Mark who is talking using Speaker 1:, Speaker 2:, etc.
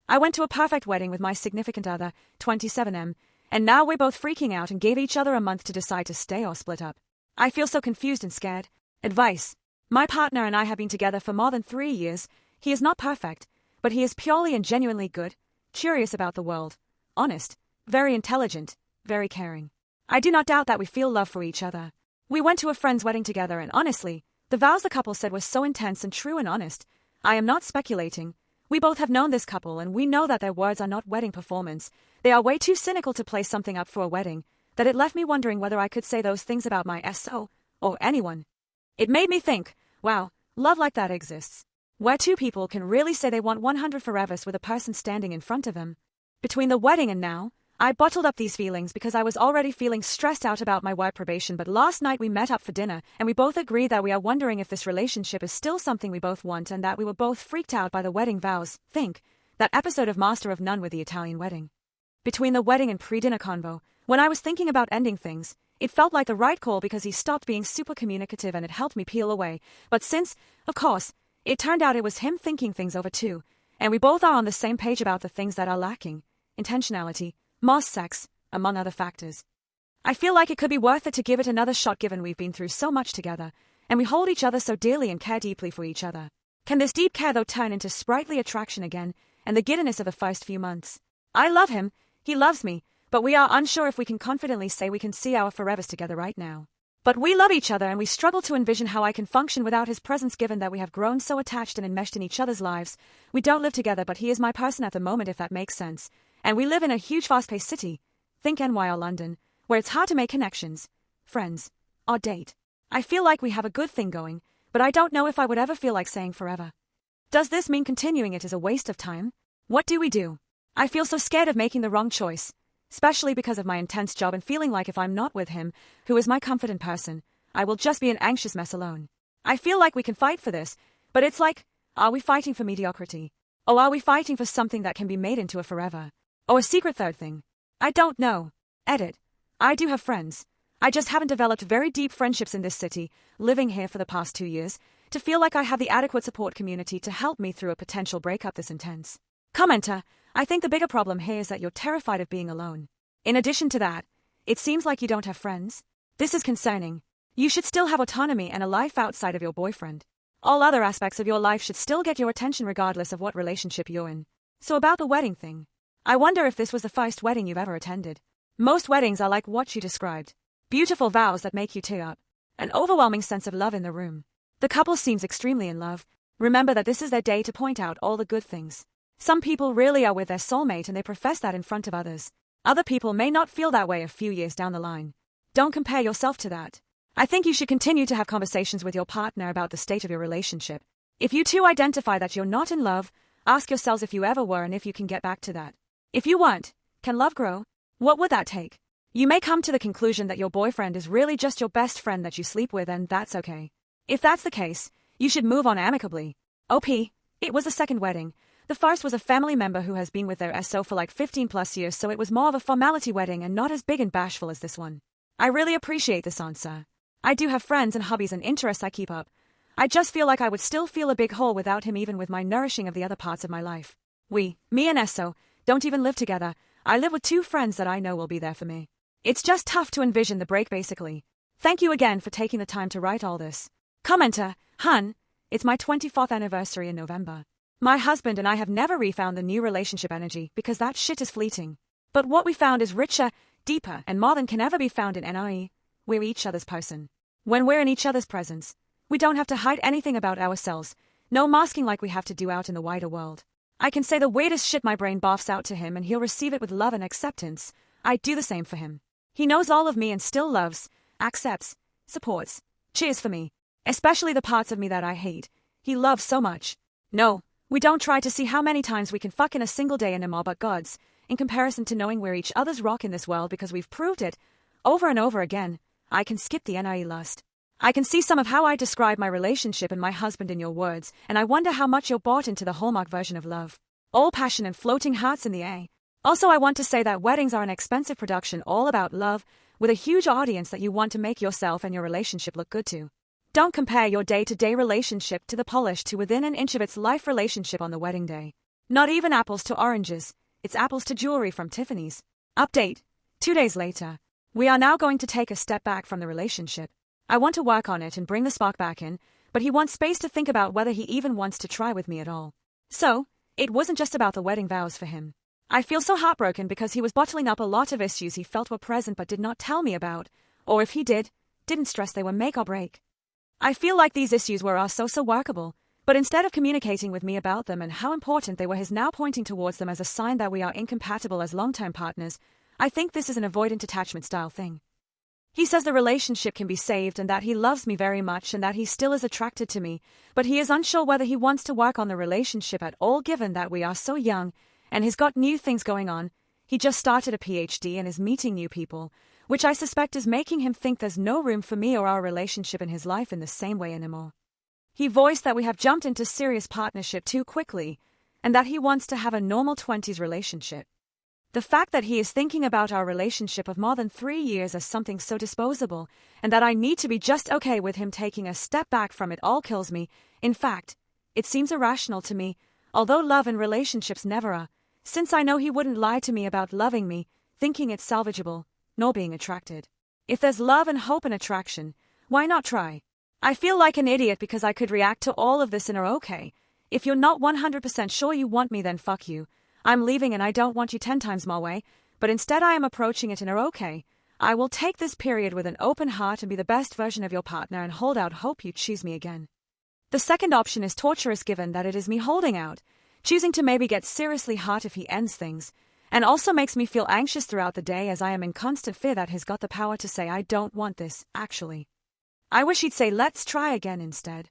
Speaker 1: I went to a perfect wedding with my significant other, 27M, and now we're both freaking out and gave each other a month to decide to stay or split up. I feel so confused and scared. Advice. My partner and I have been together for more than 3 years. He is not perfect, but he is purely and genuinely good, curious about the world, honest, very intelligent, very caring. I do not doubt that we feel love for each other. We went to a friend's wedding together and honestly, the vows the couple said were so intense and true and honest. I am not speculating. We both have known this couple and we know that their words are not wedding performance. They are way too cynical to play something up for a wedding, that it left me wondering whether I could say those things about my SO, or anyone. It made me think, wow, love like that exists. Where two people can really say they want 100 forevers with a person standing in front of them. Between the wedding and now, I bottled up these feelings because I was already feeling stressed out about my work probation, but last night we met up for dinner and we both agreed that we are wondering if this relationship is still something we both want and that we were both freaked out by the wedding vows. Think, that episode of Master of None with the Italian wedding. Between the wedding and pre-dinner convo, when I was thinking about ending things, it felt like the right call because he stopped being super communicative and it helped me peel away. But since, of course, it turned out it was him thinking things over too, and we both are on the same page about the things that are lacking, intentionality, more sex, among other factors. I feel like it could be worth it to give it another shot given we've been through so much together, and we hold each other so dearly and care deeply for each other. Can this deep care though turn into sprightly attraction again, and the giddiness of the first few months? I love him, he loves me, but we are unsure if we can confidently say we can see our forevers together right now. But we love each other and we struggle to envision how I can function without his presence given that we have grown so attached and enmeshed in each other's lives. We don't live together but he is my person at the moment if that makes sense. And we live in a huge fast-paced city, think NY or London, where it's hard to make connections, friends, or date. I feel like we have a good thing going, but I don't know if I would ever feel like saying forever. Does this mean continuing it is a waste of time? What do we do? I feel so scared of making the wrong choice, especially because of my intense job and feeling like if I'm not with him, who is my confident person, I will just be an anxious mess alone. I feel like we can fight for this, but it's like, are we fighting for mediocrity? Or are we fighting for something that can be made into a forever? Or a secret third thing? I don't know. Edit. I do have friends. I just haven't developed very deep friendships in this city, living here for the past 2 years, to feel like I have the adequate support community to help me through a potential breakup this intense. Commenter, I think the bigger problem here is that you're terrified of being alone. In addition to that, it seems like you don't have friends. This is concerning. You should still have autonomy and a life outside of your boyfriend. All other aspects of your life should still get your attention regardless of what relationship you're in. So about the wedding thing. I wonder if this was the first wedding you've ever attended. Most weddings are like what you described. Beautiful vows that make you tear up. An overwhelming sense of love in the room. The couple seems extremely in love. Remember that this is their day to point out all the good things. Some people really are with their soulmate and they profess that in front of others. Other people may not feel that way a few years down the line. Don't compare yourself to that. I think you should continue to have conversations with your partner about the state of your relationship. If you two identify that you're not in love, ask yourselves if you ever were and if you can get back to that. If you weren't, can love grow? What would that take? You may come to the conclusion that your boyfriend is really just your best friend that you sleep with and that's okay. If that's the case, you should move on amicably. OP, it was a second wedding. The first was a family member who has been with their SO for like 15 plus years, so it was more of a formality wedding and not as big and bashful as this one. I really appreciate this answer. I do have friends and hobbies and interests I keep up. I just feel like I would still feel a big hole without him even with my nourishing of the other parts of my life. Me and SO, don't even live together. I live with 2 friends that I know will be there for me. It's just tough to envision the break basically. Thank you again for taking the time to write all this. Commenter, Hun, it's my 24th anniversary in November. My husband and I have never refound the new relationship energy because that shit is fleeting. But what we found is richer, deeper, and more than can ever be found in NRE. We're each other's person. When we're in each other's presence, we don't have to hide anything about ourselves. No masking like we have to do out in the wider world. I can say the weirdest shit my brain barfs out to him and he'll receive it with love and acceptance. I do the same for him. He knows all of me and still loves, accepts, supports, cheers for me. Especially the parts of me that I hate. He loves so much. No, we don't try to see how many times we can fuck in a single day anymore but God's, in comparison to knowing we're each other's rock in this world because we've proved it, over and over again. I can skip the NIE lust. I can see some of how I describe my relationship and my husband in your words, and I wonder how much you're bought into the Hallmark version of love. All passion and floating hearts in the air. Also, I want to say that weddings are an expensive production all about love, with a huge audience that you want to make yourself and your relationship look good to. Don't compare your day-to-day relationship to the polished to within an inch of its life relationship on the wedding day. Not even apples to oranges, it's apples to jewelry from Tiffany's. Update. 2 days later. We are now going to take a step back from the relationship. I want to work on it and bring the spark back in, but he wants space to think about whether he even wants to try with me at all. So, it wasn't just about the wedding vows for him. I feel so heartbroken because he was bottling up a lot of issues he felt were present but did not tell me about, or if he did, didn't stress they were make or break. I feel like these issues were so workable, but instead of communicating with me about them and how important they were, he's now pointing towards them as a sign that we are incompatible as long-term partners. I think this is an avoidant attachment style thing. He says the relationship can be saved and that he loves me very much and that he still is attracted to me, but he is unsure whether he wants to work on the relationship at all given that we are so young and he's got new things going on. He just started a PhD and is meeting new people, which I suspect is making him think there's no room for me or our relationship in his life in the same way anymore. He voiced that we have jumped into serious partnership too quickly and that he wants to have a normal 20s relationship. The fact that he is thinking about our relationship of more than 3 years as something so disposable and that I need to be just okay with him taking a step back from it all kills me. In fact, it seems irrational to me, although love and relationships never are, since I know he wouldn't lie to me about loving me, thinking it's salvageable, nor being attracted. If there's love and hope and attraction, why not try? I feel like an idiot because I could react to all of this and are okay. If you're not 100% sure you want me, then fuck you. I'm leaving and I don't want you 10 times more way, but instead I am approaching it and are okay. I will take this period with an open heart and be the best version of your partner and hold out hope you choose me again. The second option is torturous given that it is me holding out, choosing to maybe get seriously hurt if he ends things, and also makes me feel anxious throughout the day as I am in constant fear that he's got the power to say I don't want this, actually. I wish he'd say let's try again instead.